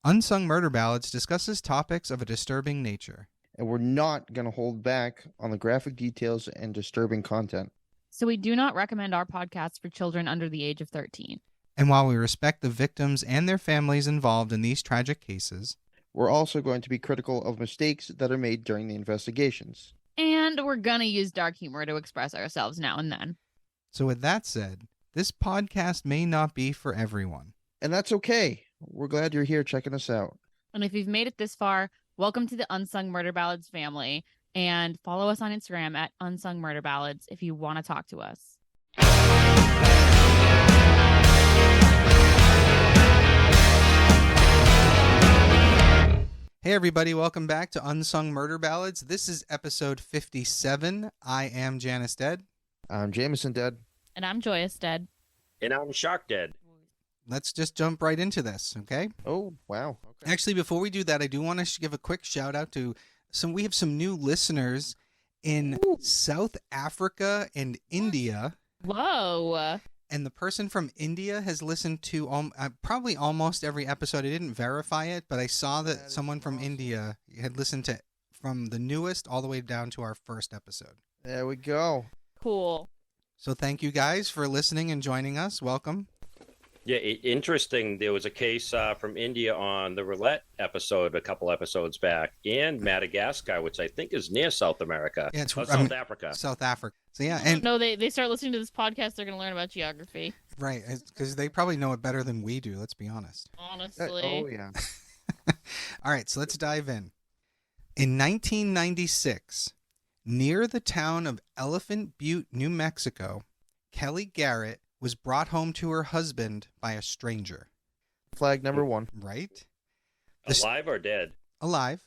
Unsung Murder Ballads discusses topics of a disturbing nature. And we're not going to hold back on the graphic details and disturbing content. So we do not recommend our podcast for children under the age of 13. And while we respect the victims and their families involved in these tragic cases, we're also going to be critical of mistakes that are made during the investigations. And we're going to use dark humor to express ourselves now and then. So with that said, this podcast may not be for everyone. And that's okay. We're glad you're here checking us out. And if you've made it this far, welcome to the Unsung Murder Ballads family. And follow us on Instagram at Unsung Murder Ballads if you want to talk to us. Hey everybody, welcome back to Unsung Murder Ballads. This is episode 57. I am Janus Dead. I'm Jameson Dead. And I'm Joyous Dead. And I'm Shark Dead. Let's just jump right into this, okay? Oh, wow. Okay. Actually, before we do that, I do want to give a quick shout out to we have some new listeners in South Africa and India. Whoa. And the person from India has listened to probably almost every episode. I didn't verify it, but I saw that someone from India had listened to from the newest all the way down to our first episode. There we go. Cool. So thank you guys for listening and joining us. Welcome. Yeah, interesting. There was a case from India on the roulette episode a couple episodes back, and Madagascar, which I think is near South America. Yeah, it's South Africa. South Africa. So yeah, and no, they start listening to this podcast, they're going to learn about geography. Right, because they probably know it better than we do. Let's be honest. Honestly. Oh yeah. All right, so let's dive in. In 1996, near the town of Elephant Butte, New Mexico, Kelly Garrett was brought home to her husband by a stranger. Flag number one. Right? Alive or dead? Alive.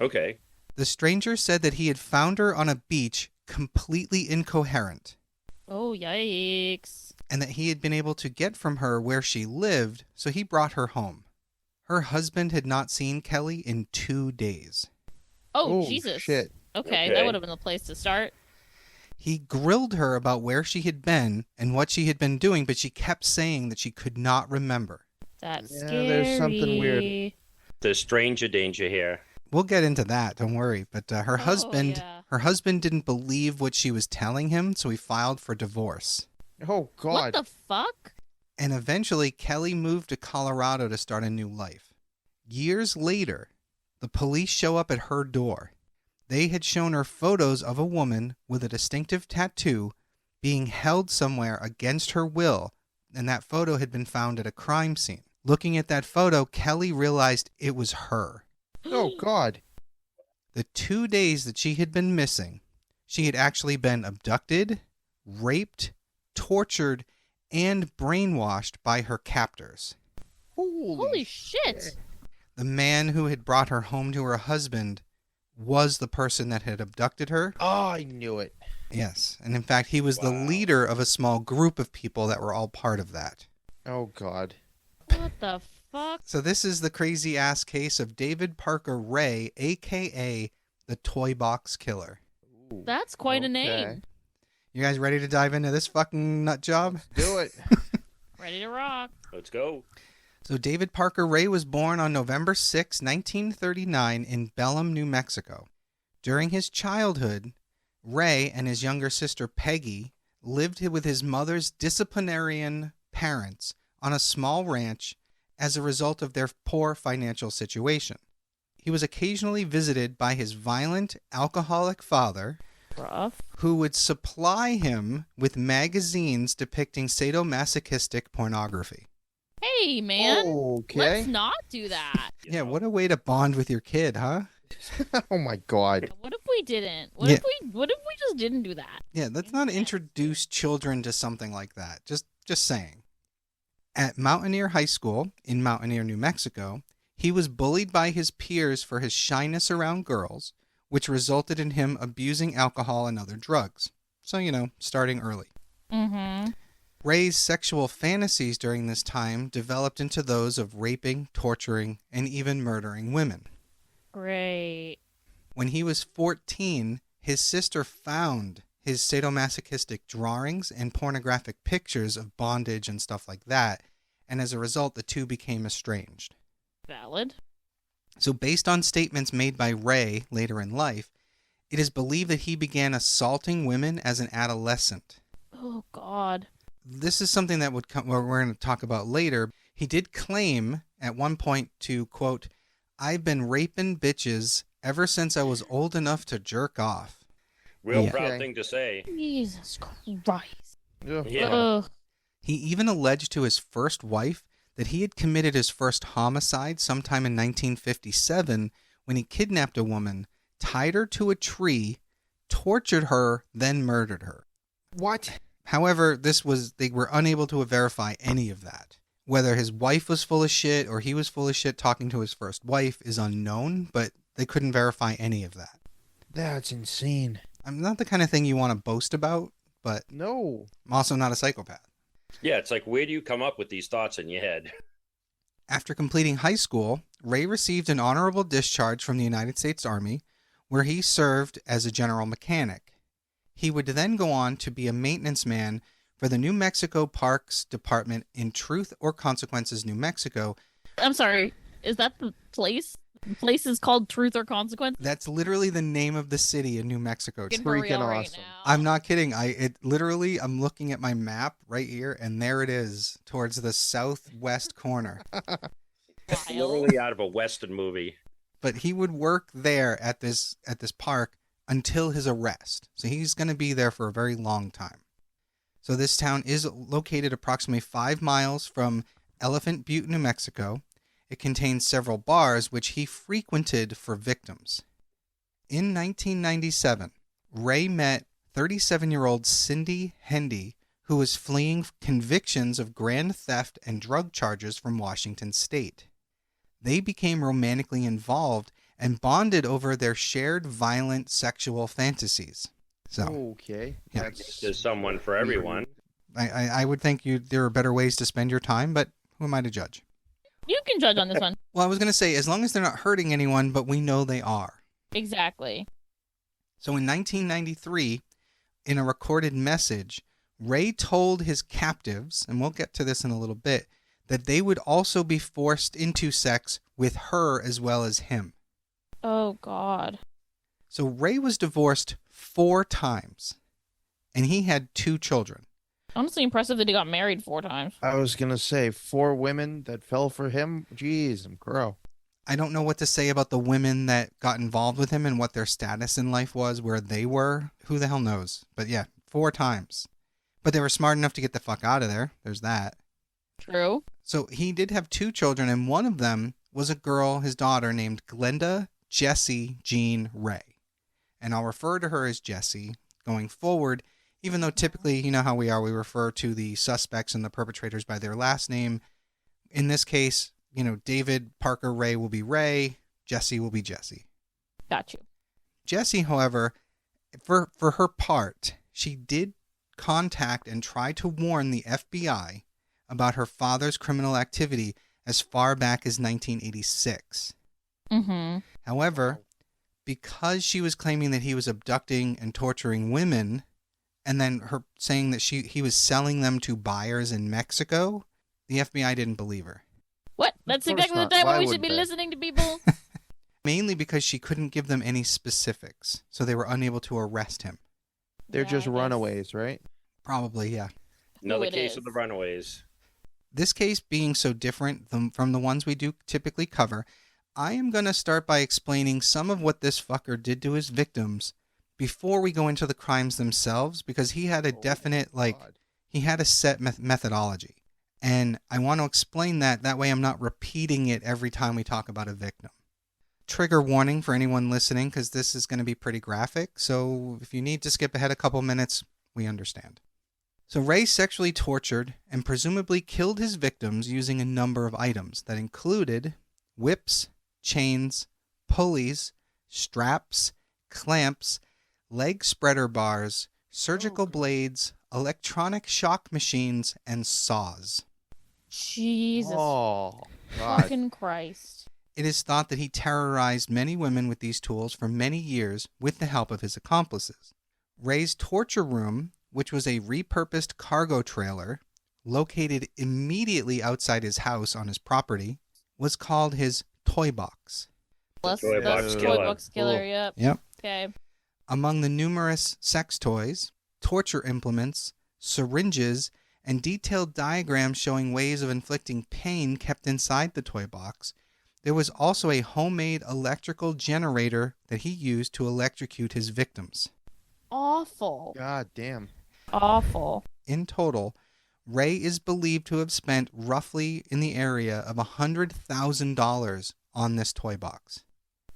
Okay. The stranger said that he had found her on a beach completely incoherent. Oh, yikes. And that he had been able to get from her where she lived, so he brought her home. Her husband had not seen Kelly in 2 days. Oh, Jesus. Shit. Okay, that would have been the place to start. He grilled her about where she had been and what she had been doing, but she kept saying that she could not remember. That's Yeah, scary. there's something weird. There's stranger danger here. We'll get into that, don't worry. But her husband didn't believe what she was telling him, so he filed for divorce. Oh, God. What the fuck? And eventually, Kelly moved to Colorado to start a new life. Years later, the police show up at her door. They had shown her photos of a woman with a distinctive tattoo being held somewhere against her will, and that photo had been found at a crime scene. Looking at that photo, Kelly realized it was her. Oh, God. The 2 days that she had been missing, she had actually been abducted, raped, tortured, and brainwashed by her captors. Holy shit. The man who had brought her home to her husband was the person that had abducted her. Oh, I knew it. Yes, and in fact, he was the leader of a small group of people that were all part of that. Oh, God. What the fuck? So this is the crazy-ass case of David Parker Ray, a.k.a. the Toybox Killer. Ooh, That's quite a name. You guys ready to dive into this fucking nut job? Do it. Ready to rock. Let's go. So David Parker Ray was born on November 6, 1939 in Belém, New Mexico. During his childhood, Ray and his younger sister Peggy lived with his mother's disciplinarian parents on a small ranch as a result of their poor financial situation. He was occasionally visited by his violent, alcoholic father, Rough. who would supply him with magazines depicting sadomasochistic pornography. Hey, man. Okay. Let's not do that. Yeah, what a way to bond with your kid, huh? Oh, my God. What if we didn't? What if we just didn't do that? Yeah, let's not introduce children to something like that. Just saying. At Mountaineer High School in Mountaineer, New Mexico, he was bullied by his peers for his shyness around girls, which resulted in him abusing alcohol and other drugs. So, starting early. Mm-hmm. Ray's sexual fantasies during this time developed into those of raping, torturing, and even murdering women. Great. When he was 14, his sister found his sadomasochistic drawings and pornographic pictures of bondage and stuff like that, and as a result, the two became estranged. Valid. So based on statements made by Ray later in life, it is believed that he began assaulting women as an adolescent. Oh, God. This is something that we're going to talk about later. He did claim at one point to, quote, "I've been raping bitches ever since I was old enough to jerk off." Real Yeah. proud thing to say. Jesus Christ. Ugh. Yeah. Ugh. He even alleged to his first wife that he had committed his first homicide sometime in 1957 when he kidnapped a woman, tied her to a tree, tortured her, then murdered her. What? However, they were unable to verify any of that. Whether his wife was full of shit or he was full of shit talking to his first wife is unknown, but they couldn't verify any of that. That's insane. I'm not the kind of thing you want to boast about, but No. I'm also not a psychopath. Yeah, it's like, where do you come up with these thoughts in your head? After completing high school, Ray received an honorable discharge from the United States Army, where he served as a general mechanic. He would then go on to be a maintenance man for the New Mexico Parks Department in Truth or Consequences, New Mexico. I'm sorry. Is that the place? The place is called Truth or Consequence? That's literally the name of the city in New Mexico. Fucking freaking for real right awesome. now. I'm not kidding. I'm looking at my map right here, and there it is, towards the southwest corner. It's Wild. literally out of a Western movie. But he would work there at this park until his arrest. So he's going to be there for a very long time. So this town is located approximately 5 miles from Elephant Butte, New Mexico. It contains several bars which he frequented for victims. In 1997, Ray met 37-year-old Cindy Hendy, who was fleeing convictions of grand theft and drug charges from Washington State. They became romantically involved and bonded over their shared violent sexual fantasies. So, Okay. Yeah. That's There's someone for everyone. I would think there are better ways to spend your time, but who am I to judge? You can judge on this one. Well, I was going to say, as long as they're not hurting anyone, but we know they are. Exactly. So in 1993, in a recorded message, Ray told his captives, and we'll get to this in a little bit, that they would also be forced into sex with her as well as him. Oh, God. So Ray was divorced 4 times, and he had 2 children. Honestly impressive that he got married 4 times. I was gonna say 4 women that fell for him. Jeez, I'm crow. I don't know what to say about the women that got involved with him and what their status in life was, where they were. Who the hell knows? But yeah, 4 times. But they were smart enough to get the fuck out of there. There's that. True. So he did have 2 children, and one of them was a girl, his daughter, named Glenda Jessie Jean Ray. And I'll refer to her as Jessie going forward, even though typically, you know how we refer to the suspects and the perpetrators by their last name. In this case, David Parker Ray will be Ray, Jessie will be Jessie. Got you. Jessie, however, for her part, she did contact and try to warn the FBI about her father's criminal activity as far back as 1986. Mm-hmm. However, because she was claiming that he was abducting and torturing women, and then her saying that he was selling them to buyers in Mexico, the FBI didn't believe her. What? That's course exactly not. the time Why when we would should be they? listening to people. Mainly because she couldn't give them any specifics, so they were unable to arrest him. They're Yeah, just I guess. runaways, right? Probably, yeah. Another it case is. of the runaways. This case being so different from the ones we do typically cover, I am going to start by explaining some of what this fucker did to his victims before we go into the crimes themselves, because he had a definite, God. he had a set methodology. And I want to explain that way I'm not repeating it every time we talk about a victim. Trigger warning for anyone listening, because this is going to be pretty graphic, so if you need to skip ahead a couple minutes, we understand. So Ray sexually tortured and presumably killed his victims using a number of items that included whips, chains, pulleys, straps, clamps, leg spreader bars, surgical blades, electronic shock machines, and saws. Jesus Oh, God. fucking Christ. It is thought that he terrorized many women with these tools for many years with the help of his accomplices. Ray's torture room, which was a repurposed cargo trailer located immediately outside his house on his property, was called his Toybox. Toybox Ew. killer. Toybox killer, Cool. yep. Yep. Okay. Among the numerous sex toys, torture implements, syringes, and detailed diagrams showing ways of inflicting pain kept inside the toy box, there was also a homemade electrical generator that he used to electrocute his victims. Awful. God damn. Awful. In total, Ray is believed to have spent roughly in the area of $100,000 on this toy box.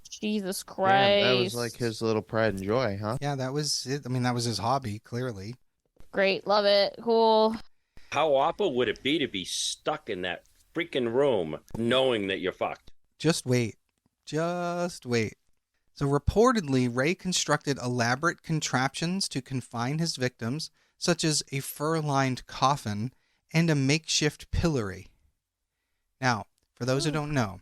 Jesus Christ. Damn, that was like his little pride and joy, huh? Yeah, that was it. I mean, that was his hobby, clearly. Great. Love it. Cool. How awful would it be to be stuck in that freaking room knowing that you're fucked? Just wait. Just wait. So reportedly, Ray constructed elaborate contraptions to confine his victims, such as a fur-lined coffin and a makeshift pillory. Now, for those who don't know,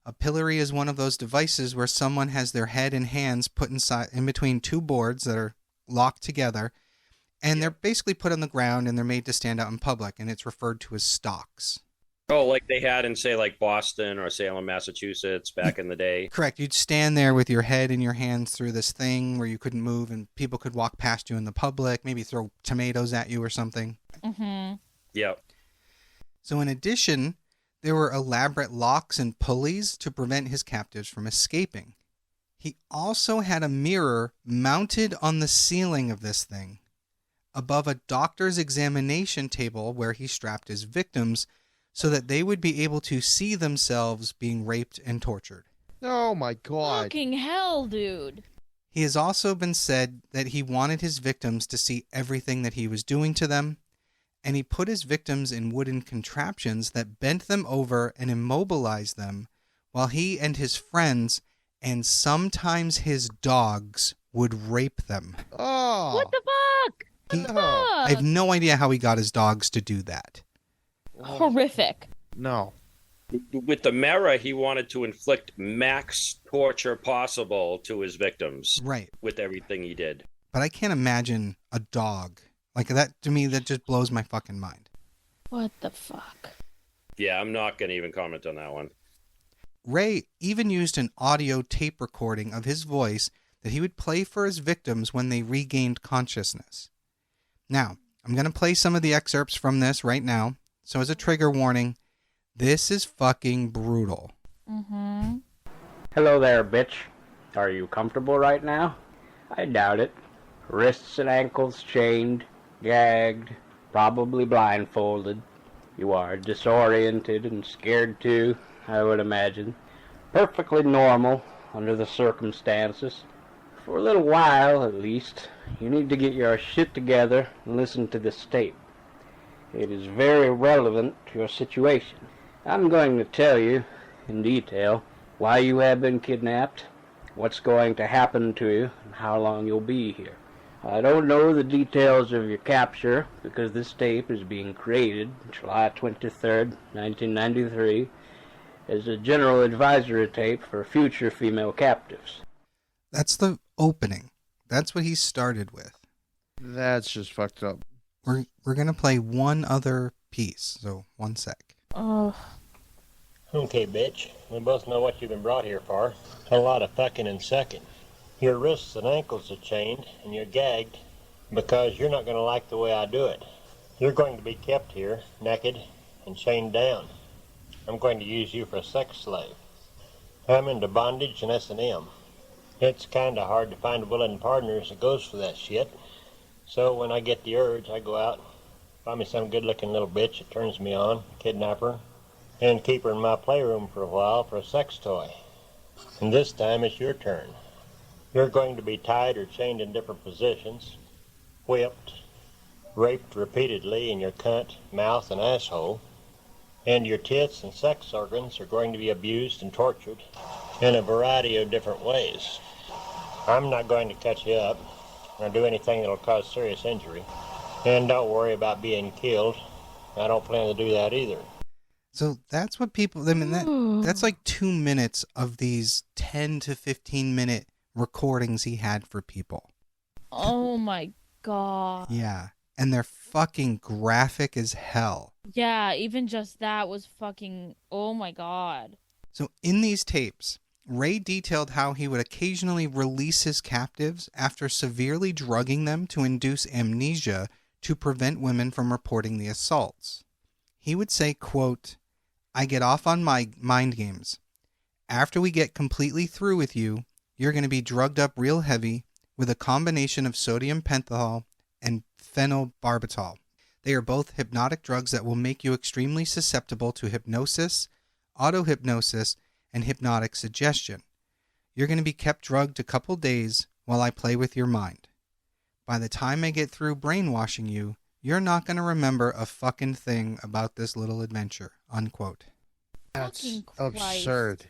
a pillory is one of those devices where someone has their head and hands put in between two boards that are locked together, and they're basically put on the ground and they're made to stand out in public, and it's referred to as stocks. Oh, like they had in, say, like Boston or Salem, Massachusetts back in the day. Correct. You'd stand there with your head and your hands through this thing where you couldn't move and people could walk past you in the public, maybe throw tomatoes at you or something. Mm-hmm. Yep. So in addition, there were elaborate locks and pulleys to prevent his captives from escaping. He also had a mirror mounted on the ceiling of this thing above a doctor's examination table where he strapped his victims so that they would be able to see themselves being raped and tortured. Oh my God. Fucking hell, dude. He has also been said that he wanted his victims to see everything that he was doing to them, and he put his victims in wooden contraptions that bent them over and immobilized them while he and his friends, and sometimes his dogs, would rape them. Oh. What the fuck? He- What the fuck? I have no idea how he got his dogs to do that. Horrific. No. With the mirror, he wanted to inflict max torture possible to his victims Right. with everything he did. But I can't imagine a dog. Like that, to me, that just blows my fucking mind. What the fuck? Yeah, I'm not going to even comment on that one. Ray even used an audio tape recording of his voice that he would play for his victims when they regained consciousness. Now, I'm going to play some of the excerpts from this right now. So as a trigger warning, this is fucking brutal. Mm-hmm. Hello there, bitch. Are you comfortable right now? I doubt it. Wrists and ankles chained, gagged, probably blindfolded. You are disoriented and scared too, I would imagine. Perfectly normal under the circumstances. For a little while, at least, you need to get your shit together and listen to this tape. It is very relevant to your situation. I'm going to tell you, in detail, why you have been kidnapped, what's going to happen to you, and how long you'll be here. I don't know the details of your capture because this tape is being created July 23rd, 1993, as a general advisory tape for future female captives. That's the opening. That's what he started with. That's just fucked up. We're going to play one other piece. So, one sec. Oh. Okay, bitch. We both know what you've been brought here for. A lot of fucking and sucking. Your wrists and ankles are chained, and you're gagged because you're not going to like the way I do it. You're going to be kept here, naked and chained down. I'm going to use you for a sex slave. I'm into bondage and S&M. It's kind of hard to find willing partners that goes for that shit. So when I get the urge, I go out, find me some good-looking little bitch that turns me on, kidnap her, and keep her in my playroom for a while for a sex toy. And this time it's your turn. You're going to be tied or chained in different positions, whipped, raped repeatedly in your cunt, mouth, and asshole, and your tits and sex organs are going to be abused and tortured in a variety of different ways. I'm not going to cut you up or do anything that'll cause serious injury. And don't worry about being killed. I don't plan to do that either. So that's what people, I mean, that's like 2 minutes of these 10 to 15 minute recordings he had for people. Oh my god. Yeah. and they're fucking graphic as hell. Yeah, even just that was fucking, oh my God. So in these tapes, Ray detailed how he would occasionally release his captives after severely drugging them to induce amnesia to prevent women from reporting the assaults. He would say, quote, "I get off on my mind games. After we get completely through with you, you're going to be drugged up real heavy with a combination of sodium pentothal and phenobarbital. They are both hypnotic drugs that will make you extremely susceptible to hypnosis, auto-hypnosis, and hypnotic suggestion. You're going to be kept drugged a couple days while I play with your mind. By the time I get through brainwashing you, you're not going to remember a fucking thing about this little adventure," unquote. That's Fucking Christ. absurd.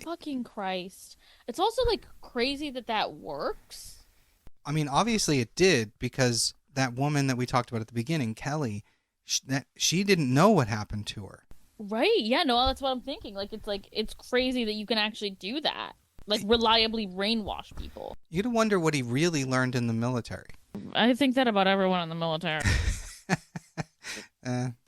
Fucking Christ. It's also like crazy that works. I mean, obviously it did, because that woman that we talked about at the beginning, Kelly, she didn't know what happened to her. Right? Yeah, no, that's what I'm thinking. It's crazy that you can actually do that. Like, reliably brainwash people. You'd wonder what he really learned in the military. I think that about everyone in the military.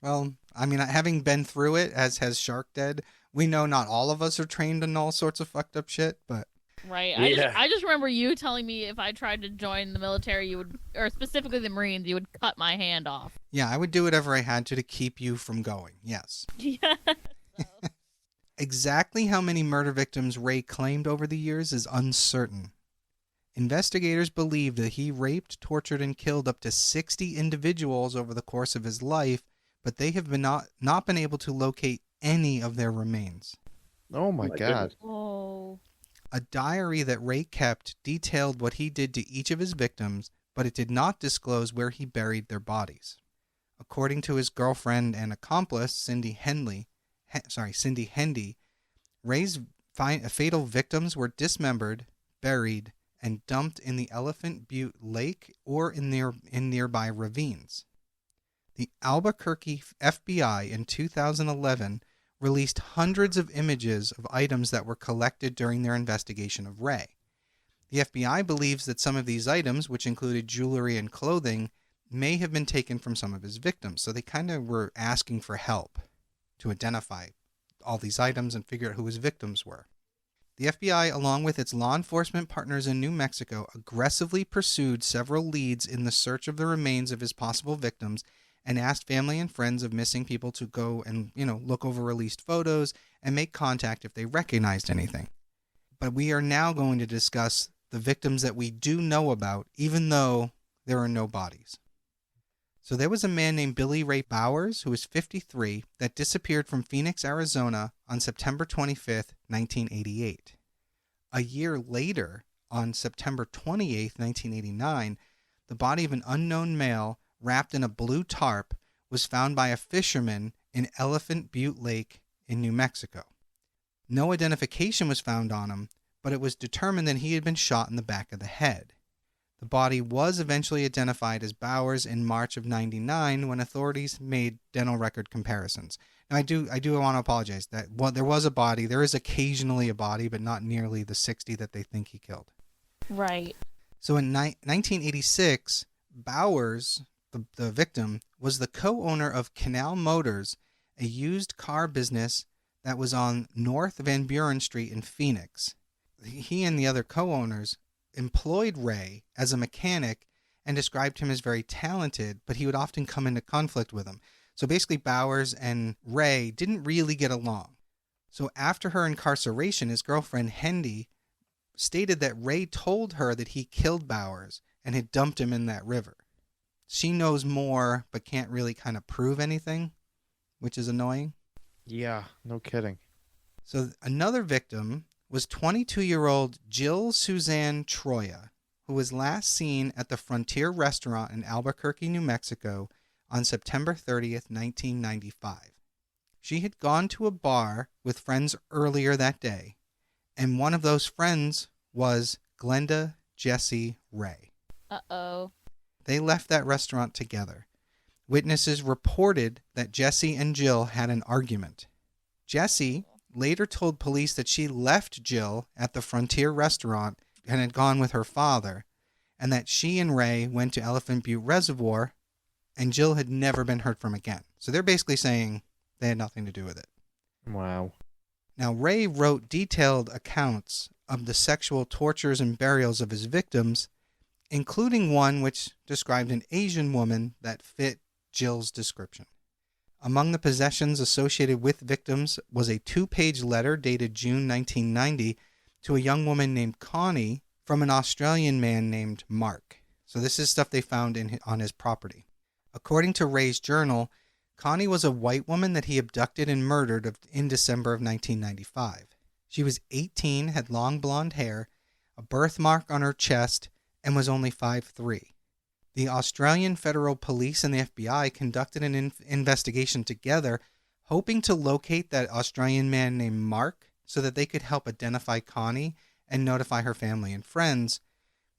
Well, I mean, having been through it, as has Shark Dead, we know not all of us are trained in all sorts of fucked up shit, but... Right. Yeah. I just remember you telling me if I tried to join the military, you would, or specifically the Marines, you would cut my hand off. Yeah, I would do whatever I had to keep you from going, yes. Yeah. Exactly how many murder victims Ray claimed over the years is uncertain. Investigators believe that he raped, tortured, and killed up to 60 individuals over the course of his life, but they have not been able to locate any of their remains. Oh my God. Oh. A diary that Ray kept detailed what he did to each of his victims, but it did not disclose where he buried their bodies. According to his girlfriend and accomplice, Cindy Hendy, Ray's fatal victims were dismembered, buried, and dumped in the Elephant Butte Lake or in nearby ravines. The Albuquerque FBI in 2011 released hundreds of images of items that were collected during their investigation of Ray. The FBI believes that some of these items, which included jewelry and clothing, may have been taken from some of his victims, so they kind of were asking for help to identify all these items and figure out who his victims were. The FBI, along with its law enforcement partners in New Mexico, aggressively pursued several leads in the search of the remains of his possible victims and asked family and friends of missing people to go and, look over released photos and make contact if they recognized anything. But we are now going to discuss the victims that we do know about, even though there are no bodies. So there was a man named Billy Ray Bowers, who was 53, that disappeared from Phoenix, Arizona on September 25th, 1988. A year later, on September 28th, 1989, the body of an unknown male wrapped in a blue tarp was found by a fisherman in Elephant Butte Lake in New Mexico. No identification was found on him, but it was determined that he had been shot in the back of the head. The body was eventually identified as Bowers in March of '99 when authorities made dental record comparisons. Now, I do want to apologize that there was a body. There is occasionally a body, but not nearly the 60 that they think he killed. Right. So in 1986, Bowers, the victim, was the co-owner of Canal Motors, a used car business that was on North Van Buren Street in Phoenix. He and the other co-owners employed Ray as a mechanic and described him as very talented, but he would often come into conflict with him. So basically, Bowers and Ray didn't really get along. So after her incarceration, his girlfriend Hendy stated that Ray told her that he killed Bowers and had dumped him in that river. She knows more, but can't really kind of prove anything, which is annoying. Yeah, no kidding. So another victim was 22-year-old Jill Suzanne Troya, who was last seen at the Frontier Restaurant in Albuquerque, New Mexico on September 30th, 1995. She had gone to a bar with friends earlier that day, and one of those friends was Glenda Jessie Ray. Uh-oh. They left that restaurant together. Witnesses reported that Jessie and Jill had an argument. Jessie later told police that she left Jill at the Frontier Restaurant and had gone with her father, and that she and Ray went to Elephant Butte Reservoir and Jill had never been heard from again. So they're basically saying they had nothing to do with it. Wow. Now, Ray wrote detailed accounts of the sexual tortures and burials of his victims, including one which described an Asian woman that fit Jill's description. Among the possessions associated with victims was a 2-page letter dated June 1990 to a young woman named Connie from an Australian man named Mark. So this is stuff they found on his property. According to Ray's journal, Connie was a white woman that he abducted and murdered in December of 1995. She was 18, had long blonde hair, a birthmark on her chest, and was only 5'3". The Australian Federal Police and the FBI conducted an investigation together, hoping to locate that Australian man named Mark so that they could help identify Connie and notify her family and friends,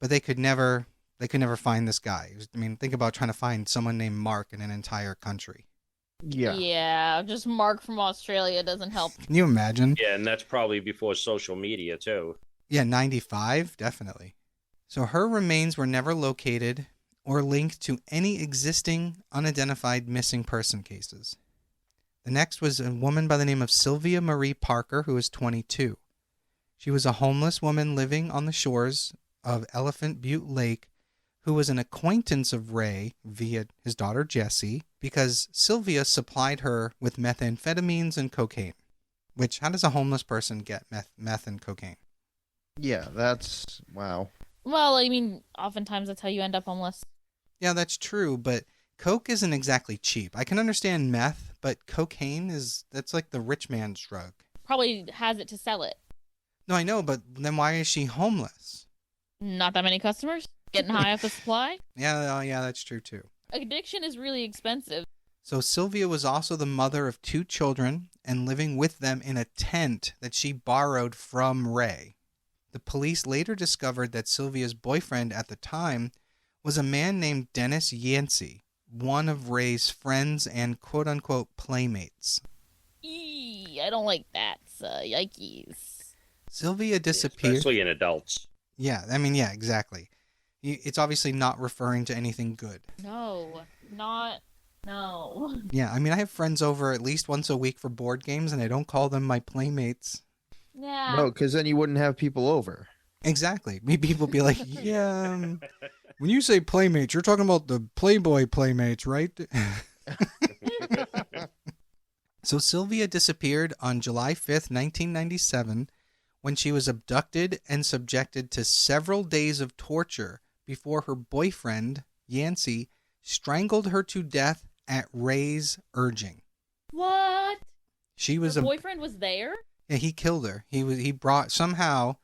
but they could never find this guy. I mean, think about trying to find someone named Mark in an entire country. Yeah. Yeah, just Mark from Australia doesn't help. Can you imagine? Yeah, and that's probably before social media, too. Yeah, 95, definitely. So her remains were never located or linked to any existing unidentified missing person cases. The next was a woman by the name of Sylvia Marie Parker, who was 22. She was a homeless woman living on the shores of Elephant Butte Lake, who was an acquaintance of Ray via his daughter Jessie, because Sylvia supplied her with methamphetamines and cocaine. Which, how does a homeless person get meth and cocaine? Yeah, that's... Wow. Well, I mean, oftentimes that's how you end up homeless. Yeah, that's true, but coke isn't exactly cheap. I can understand meth, but cocaine that's like the rich man's drug. Probably has it to sell it. No, I know, but then why is she homeless? Not that many customers? Getting high off the supply? Yeah, that's true too. Addiction is really expensive. So Sylvia was also the mother of 2 children and living with them in a tent that she borrowed from Ray. The police later discovered that Sylvia's boyfriend at the time was a man named Dennis Yancey, one of Ray's friends and quote-unquote playmates. Eee, I don't like that. Yikes. Sylvia disappeared. Especially in adults. Yeah, exactly. It's obviously not referring to anything good. No. Yeah, I mean, I have friends over at least once a week for board games, and I don't call them my playmates. Yeah. No, because then you wouldn't have people over. Exactly. People be like, yeah, when you say playmates, you're talking about the Playboy playmates, right? So Sylvia disappeared on July 5th, 1997, when she was abducted and subjected to several days of torture before her boyfriend, Yancey, strangled her to death at Ray's urging. What? Her boyfriend was there? Yeah, he killed her. He brought somehow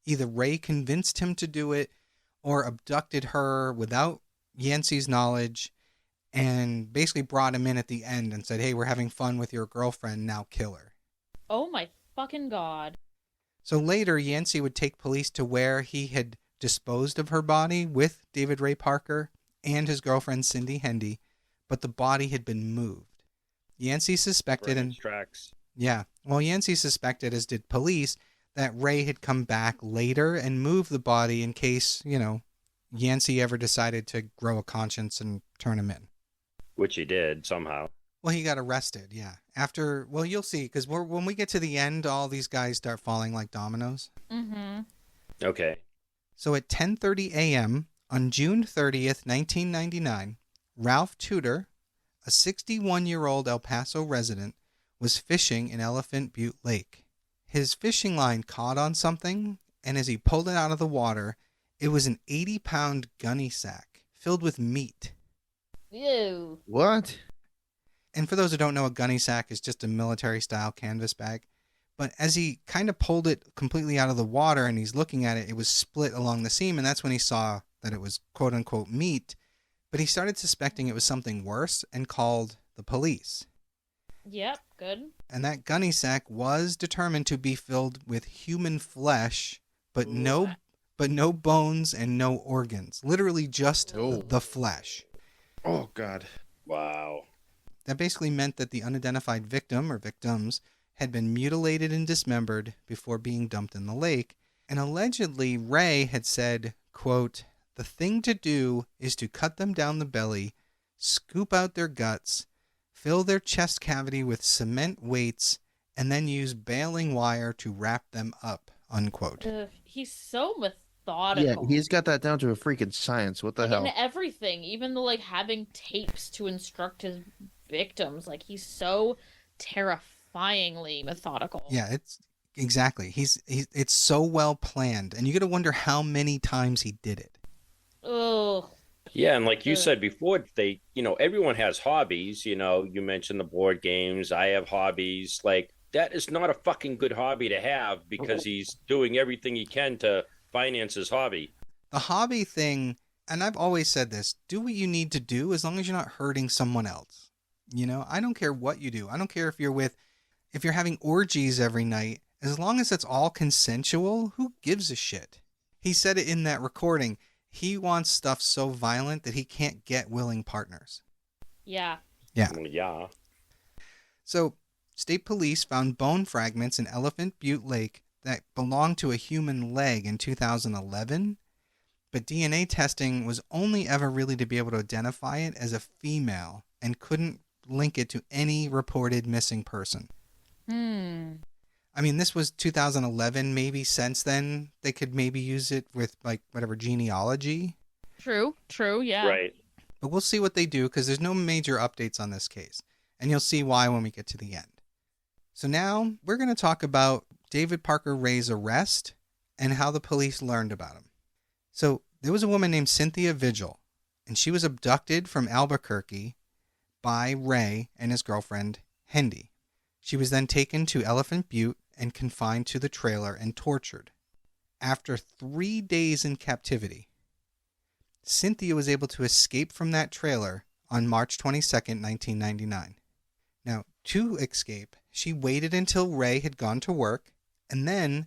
either Ray convinced him to do it or abducted her without Yancey's knowledge and basically brought him in at the end and said, "Hey, we're having fun with your girlfriend, now kill her." Oh my fucking god. So later, Yancey would take police to where he had disposed of her body with David Ray Parker and his girlfriend Cindy Hendy, but the body had been moved. Yancey suspected, Yancey suspected, as did police, that Ray had come back later and moved the body in case, Yancey ever decided to grow a conscience and turn him in. Which he did somehow. Well, he got arrested, yeah. You'll see, because when we get to the end, all these guys start falling like dominoes. Mm-hmm. Okay. So at 10:30 a.m. on June 30th, 1999, Ralph Tudor, a 61-year-old El Paso resident, was fishing in Elephant Butte Lake. His fishing line caught on something, and as he pulled it out of the water, it was an 80-pound gunny sack filled with meat. Ew. What? And for those who don't know, a gunny sack is just a military-style canvas bag. But as he kind of pulled it completely out of the water and he's looking at it, it was split along the seam, and that's when he saw that it was quote-unquote meat. But he started suspecting it was something worse and called the police. Yep, good. And that gunny sack was determined to be filled with human flesh, but no bones and no organs. Literally just the flesh. Oh, God. Wow. That basically meant that the unidentified victim or victims had been mutilated and dismembered before being dumped in the lake. And allegedly, Ray had said, quote, "The thing to do is to cut them down the belly scoop out their guts, fill their chest cavity with cement weights, and then use baling wire to wrap them up, unquote. He's so Yeah, methodical. he's got that down to a freaking science. What the Like, hell? in everything, even the like having tapes to instruct his victims. Like, he's so terrifyingly methodical. Yeah, it's exactly. It's so well planned, and you got to wonder how many times he did it. Ugh. Yeah, and like you Ugh. said before, everyone has hobbies. You mentioned the board games. I have hobbies. Like, that is not a fucking good hobby to have because he's doing everything he can to finance his hobby. The hobby thing, and I've always said this, do what you need to do as long as you're not hurting someone else. I don't care what you do. I don't care if you're having orgies every night. As long as it's all consensual, who gives a shit? He said it in that recording. He wants stuff so violent that he can't get willing partners. Yeah. Yeah. Yeah. So, state police found bone fragments in Elephant Butte Lake that belonged to a human leg in 2011, but DNA testing was only ever really to be able to identify it as a female and couldn't link it to any reported missing person. I mean, this was 2011. Maybe since then they could maybe use it with like whatever genealogy. True, yeah. Right. But we'll see what they do because there's no major updates on this case. And you'll see why when we get to the end. So now we're going to talk about David Parker Ray's arrest and how the police learned about him. So there was a woman named Cynthia Vigil, and she was abducted from Albuquerque by Ray and his girlfriend, Hendy. She was then taken to Elephant Butte and confined to the trailer and tortured. After 3 days in captivity, Cynthia was able to escape from that trailer on March 22nd, 1999. Now, to escape, she waited until Ray had gone to work, and then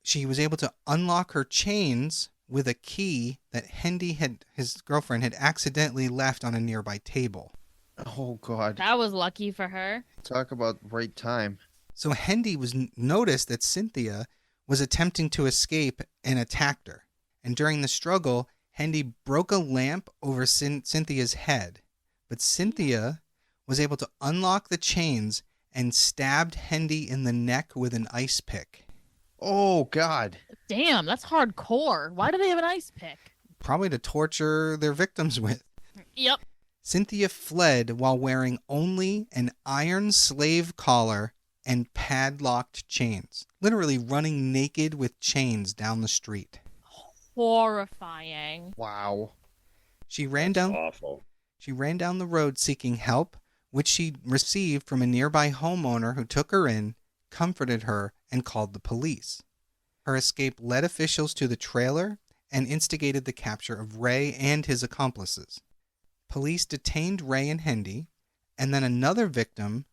she was able to unlock her chains with a key that Hendy his girlfriend, had accidentally left on a nearby table. Oh, God. That was lucky for her. Talk about right time. So Hendy noticed that Cynthia was attempting to escape and attacked her. And during the struggle, Hendy broke a lamp over Cynthia's head. But Cynthia was able to unlock the chains and stabbed Hendy in the neck with an ice pick. Oh, God. Damn, that's hardcore. Why do they have an ice pick? Probably to torture their victims with. Yep. Cynthia fled while wearing only an iron slave collar and padlocked chains. Literally running naked with chains down the street. Horrifying. Wow. She ran down Awful. She ran down the road seeking help, which she received from a nearby homeowner who took her in, comforted her, and called the police. Her escape led officials to the trailer and instigated the capture of Ray and his accomplices. Police detained Ray and Hendy, and then another victim,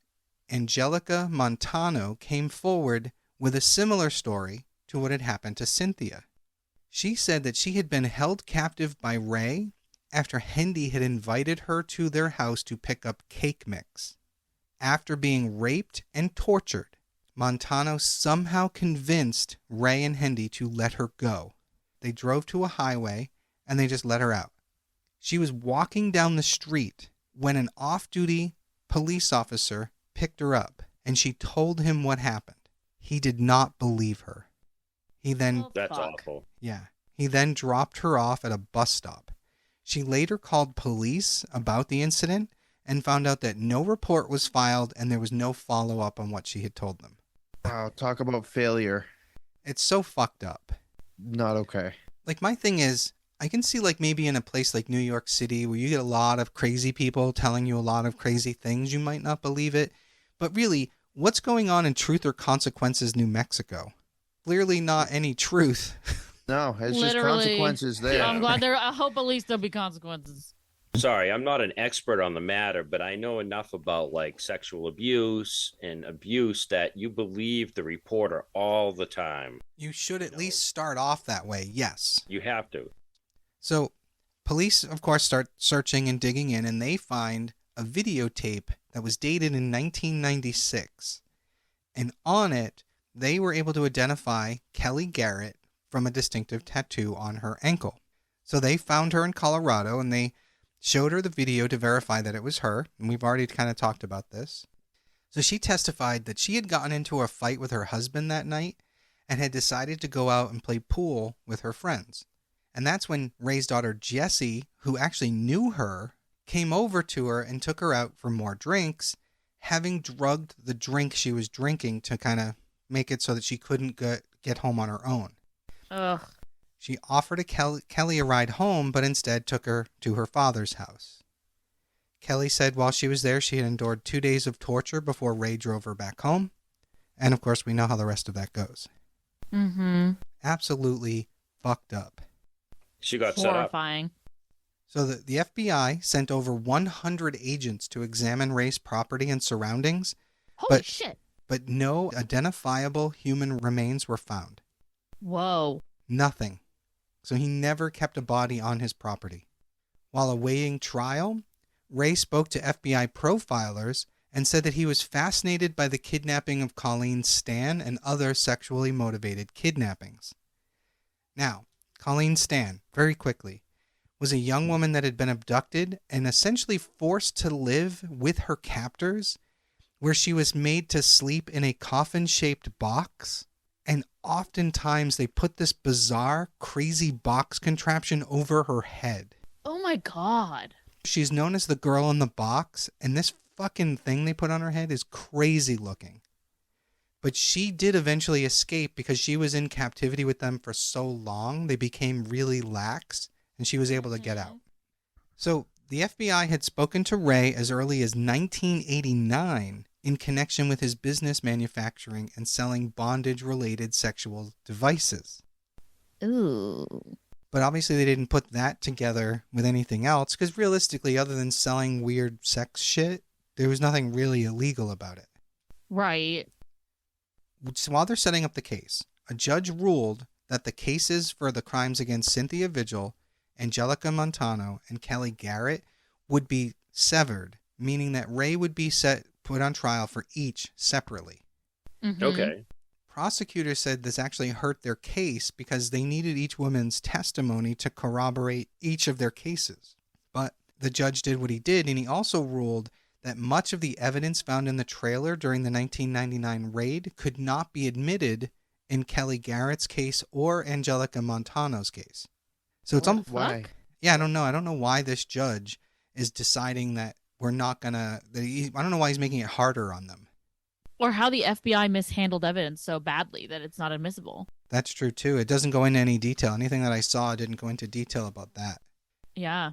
Angelica Montano, came forward with a similar story to what had happened to Cynthia. She said that she had been held captive by Ray after Hendy had invited her to their house to pick up cake mix. After being raped and tortured, Montano somehow convinced Ray and Hendy to let her go. They drove to a highway and they just let her out. She was walking down the street when an off-duty police officer picked her up and she told him what happened. He did not believe her. He then That's fuck. awful. He then dropped her off at a bus stop. She later called police about the incident and found out that no report was filed and there was no follow-up on what she had told them. Wow, talk about failure. It's so fucked up. Not okay. Like, my thing is, I can see, like, maybe in a place like New York City where you get a lot of crazy people telling you a lot of crazy things, you might not believe it. But really, what's going on in Truth or Consequences, New Mexico? Clearly not any truth. No, it's just Literally. consequences there. I'm glad I hope at least there'll be consequences. Sorry, I'm not an expert on the matter, but I know enough about like sexual abuse and abuse that you believe the reporter all the time. You should at least start off that way, yes. You have to. So, police, of course, start searching and digging in, and they find a videotape that was dated in 1996. And on it, they were able to identify Kelly Garrett from a distinctive tattoo on her ankle. So they found her in Colorado, and they showed her the video to verify that it was her, and we've already kind of talked about this. So she testified that she had gotten into a fight with her husband that night and had decided to go out and play pool with her friends. And that's when Ray's daughter Jessie, who actually knew her, came over to her and took her out for more drinks, having drugged the drink she was drinking to kind of make it so that she couldn't get home on her own. Ugh. She offered Kelly a ride home, but instead took her to her father's house. Kelly said while she was there, she had endured 2 days of torture before Ray drove her back home. And of course, we know how the rest of that goes. Mm-hmm. Absolutely fucked up. She got set up. Horrifying. So the FBI sent over 100 agents to examine Ray's property and surroundings, Holy shit. but no identifiable human remains were found. Whoa. Nothing. So he never kept a body on his property. While awaiting trial, Ray spoke to FBI profilers and said that he was fascinated by the kidnapping of Colleen Stan and other sexually motivated kidnappings. Now, Colleen Stan, very quickly, was a young woman that had been abducted and essentially forced to live with her captors, where she was made to sleep in a coffin-shaped box, and oftentimes they put this bizarre, crazy box contraption over her head. Oh my God. She's known as the girl in the box, and this fucking thing they put on her head is crazy looking. But she did eventually escape because she was in captivity with them for so long, they became really lax, and she was able to get out. So the FBI had spoken to Ray as early as 1989 in connection with his business manufacturing and selling bondage-related sexual devices. Ooh. But obviously they didn't put that together with anything else, because realistically, other than selling weird sex shit, there was nothing really illegal about it. Right. So while they're setting up the case, a judge ruled that the cases for the crimes against Cynthia Vigil, Angelica Montano, and Kelly Garrett would be severed, meaning that Ray would be put on trial for each separately. Mm-hmm. Okay. Prosecutors said this actually hurt their case because they needed each woman's testimony to corroborate each of their cases. But the judge did what he did, and he also ruled that much of the evidence found in the trailer during the 1999 raid could not be admitted in Kelly Garrett's case or Angelica Montano's case. So it's almost Why? Yeah, I don't know. I don't know why this judge is deciding that we're not gonna. I don't know why he's making it harder on them. Or how the FBI mishandled evidence so badly that it's not admissible. That's true too. It doesn't go into any detail. Anything that I saw didn't go into detail about that. Yeah.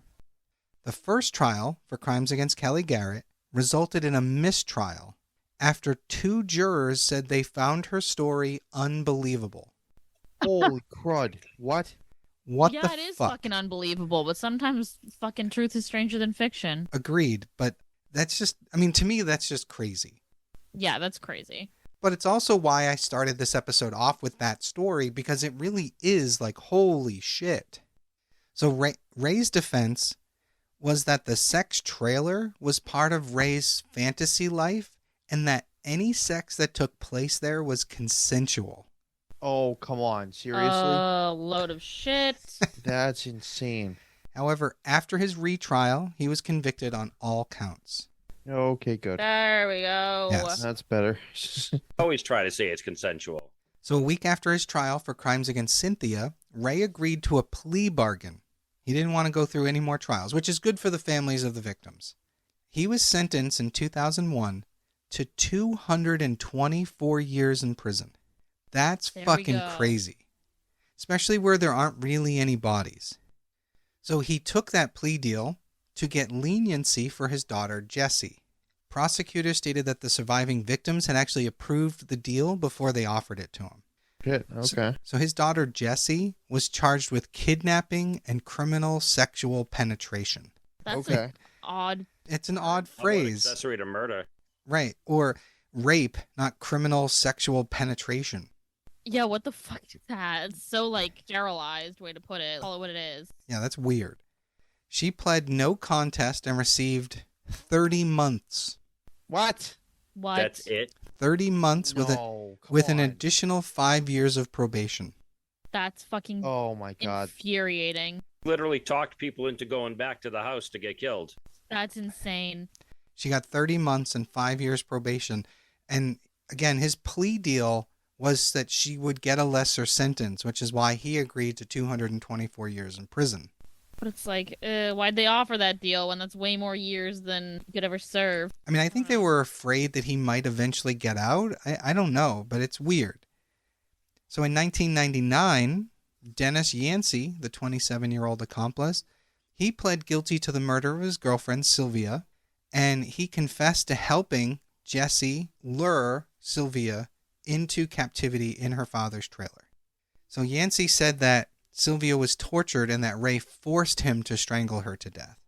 The first trial for crimes against Kelly Garrett resulted in a mistrial after 2 jurors said they found her story unbelievable. Holy crud. What? What yeah, the it is fuck? fucking unbelievable, but sometimes fucking truth is stranger than fiction. Agreed, but that's just, I mean, to me, that's just crazy. Yeah, that's crazy. But it's also why I started this episode off with that story, because it really is like, holy shit. So Ray's defense was that the sex trailer was part of Ray's fantasy life and that any sex that took place there was consensual. Oh, come on. Seriously? Load of shit. That's insane. However, after his retrial, he was convicted on all counts. Okay, good. There we go. Yes. That's better. Always try to say it's consensual. So a week after his trial for crimes against Cynthia, Ray agreed to a plea bargain. He didn't want to go through any more trials, which is good for the families of the victims. He was sentenced in 2001 to 224 years in prison. That's There we fucking go. crazy, especially where there aren't really any bodies. So he took that plea deal to get leniency for his daughter, Jessie. Prosecutors stated that the surviving victims had actually approved the deal before they offered it to him. Good. Okay. So his daughter, Jessie, was charged with kidnapping and criminal sexual penetration. That's Okay. an odd. It's an odd How about phrase. accessory to murder. Right. Or rape, not criminal sexual penetration. Yeah, what the fuck is that? It's so like sterilized way to put it. Call it what it is. Yeah, that's weird. She pled no contest and received 30 months. What? What? That's it. 30 months with No, come with an on. additional 5 years of probation. That's fucking Oh my god. infuriating. Literally talked people into going back to the house to get killed. That's insane. She got 30 months and 5 years probation. And again, his plea deal was that she would get a lesser sentence, which is why he agreed to 224 years in prison. But it's like, why'd they offer that deal when that's way more years than you could ever serve? I mean, I think they were afraid that he might eventually get out. I don't know, but it's weird. So in 1999, Dennis Yancey, the 27-year-old accomplice, he pled guilty to the murder of his girlfriend, Sylvia, and he confessed to helping Jesse lure Sylvia into captivity in her father's trailer. So Yancey said that Sylvia was tortured and that Ray forced him to strangle her to death.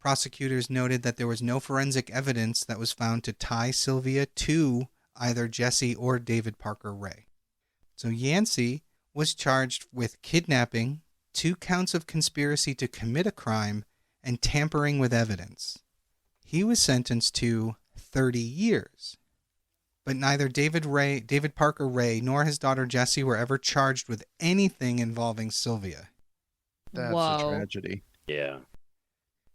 Prosecutors noted that there was no forensic evidence that was found to tie Sylvia to either Jesse or David Parker Ray. So Yancey was charged with kidnapping, 2 counts of conspiracy to commit a crime, and tampering with evidence. He was sentenced to 30 years. But neither David Parker Ray nor his daughter Jessie were ever charged with anything involving Sylvia. That's Whoa. a tragedy. Yeah.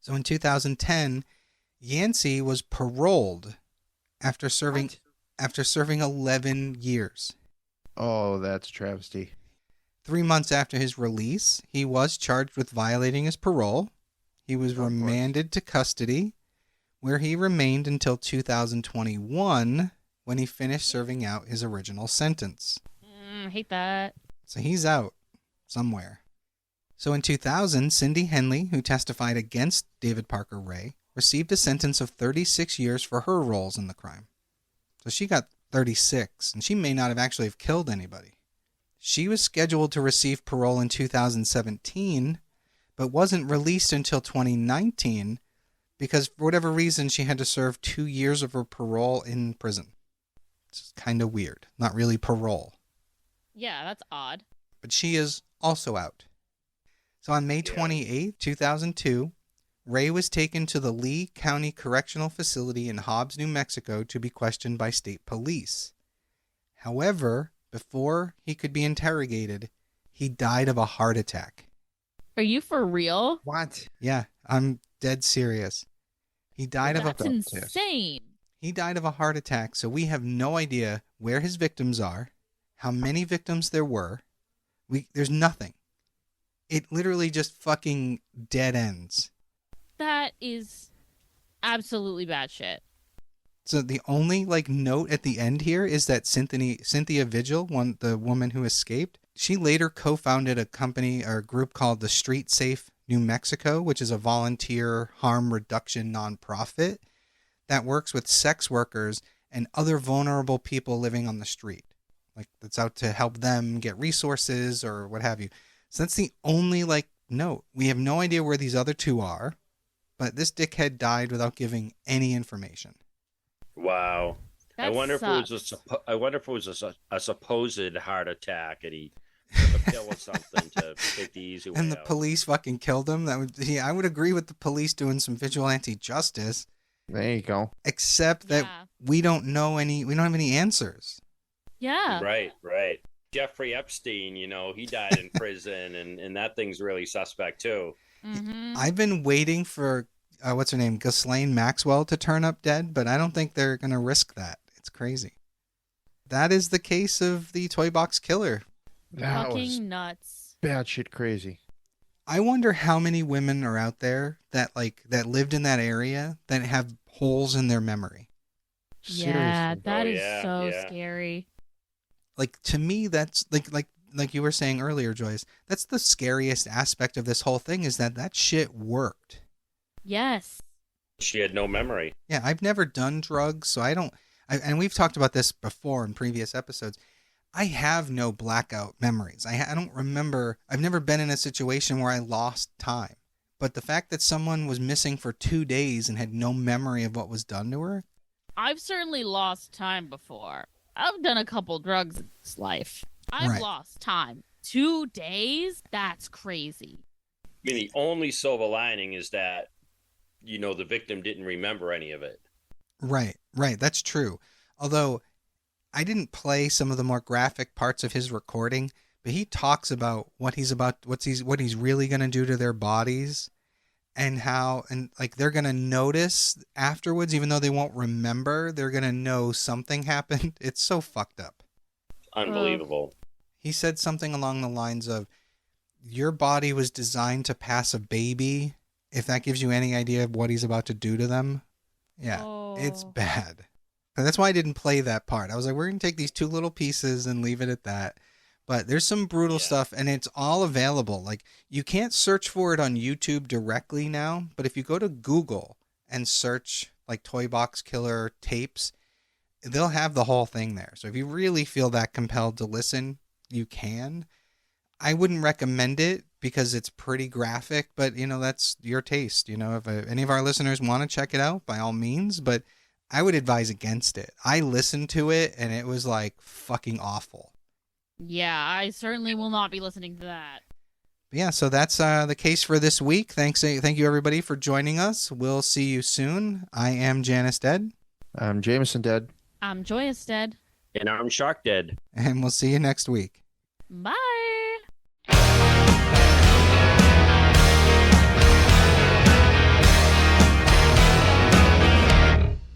So in 2010, Yancey was paroled after serving 11 years. Oh, that's a travesty. 3 months after his release, he was charged with violating his parole. He was remanded to custody, where he remained until 2021, when he finished serving out his original sentence. Hate that. So he's out somewhere. So in 2000, Cindy Henley, who testified against David Parker Ray, received a sentence of 36 years for her roles in the crime. So she got 36, and she may not have actually have killed anybody. She was scheduled to receive parole in 2017, but wasn't released until 2019 because for whatever reason she had to serve 2 years of her parole in prison. It's kind of weird. Not really parole. Yeah, that's odd. But she is also out. So on May 28, 2002, Ray was taken to the Lee County Correctional Facility in Hobbs, New Mexico to be questioned by state police. However, before he could be interrogated, he died of a heart attack. Are you for real? What? Yeah, I'm dead serious. He died of That's a insane. He died of a heart attack, so we have no idea where his victims are, how many victims there were. There's nothing. It literally just fucking dead ends. That is absolutely bad shit. So the only note at the end here is that Cynthia Vigil, the woman who escaped, she later co-founded a company or a group called the Street Safe New Mexico, which is a volunteer harm reduction nonprofit that works with sex workers and other vulnerable people living on the street. That's out to help them get resources or what have you. So that's the only note. We have no idea where these other two are, but this dickhead died without giving any information. Wow. That I wonder sucks. if it was a supposed heart attack and he took a pill or something to take the easy way And the out. police fucking killed him. I would agree with the police doing some vigilante justice, There you go. except that Yeah. we don't have any answers. Yeah. Right. Jeffrey Epstein, he died in prison, and that thing's really suspect too. Mm-hmm. I've been waiting for what's her name, Ghislaine Maxwell, to turn up dead, but I don't think they're gonna risk that. It's crazy. That is the case of the Toybox killer. That was Fucking nuts. batshit crazy. I wonder how many women are out there that lived in that area that have holes in their memory. Yeah, Seriously. that Oh, is yeah, so yeah. scary. To me, that's like you were saying earlier, Joyce, that's the scariest aspect of this whole thing is that shit worked. Yes. She had no memory. Yeah, I've never done drugs, so and we've talked about this before in previous episodes. I have no blackout memories. I don't remember. I've never been in a situation where I lost time. But the fact that someone was missing for 2 days and had no memory of what was done to her. I've certainly lost time before. I've done a couple drugs in this life. I've Right. lost time. 2 days? That's crazy. I mean, the only silver lining is that, the victim didn't remember any of it. Right. That's true. Although I didn't play some of the more graphic parts of his recording but he talks about what he's really going to do to their bodies, and how, and like, they're going to notice afterwards, even though they won't remember, they're going to know something happened. It's so fucked up. Unbelievable. He said something along the lines of, your body was designed to pass a baby, if that gives you any idea of what he's about to do to them. Yeah, It's bad. And that's why I didn't play that part. I was like, we're going to take these 2 little pieces and leave it at that. But there's some brutal stuff, and it's all available. Like, you can't search for it on YouTube directly now, but if you go to Google and search like Toybox Killer tapes, they'll have the whole thing there. So if you really feel that compelled to listen, you can. I wouldn't recommend it because it's pretty graphic, but that's your taste. If any of our listeners want to check it out, by all means, but I would advise against it. I listened to it and it was like fucking awful. Yeah, I certainly will not be listening to that. Yeah, so that's the case for this week. Thank you everybody for joining us. We'll see you soon. I am Janus Dead. I'm Jameson Dead. I'm Joyous Dead. And I'm Shark Dead. And we'll see you next week. Bye.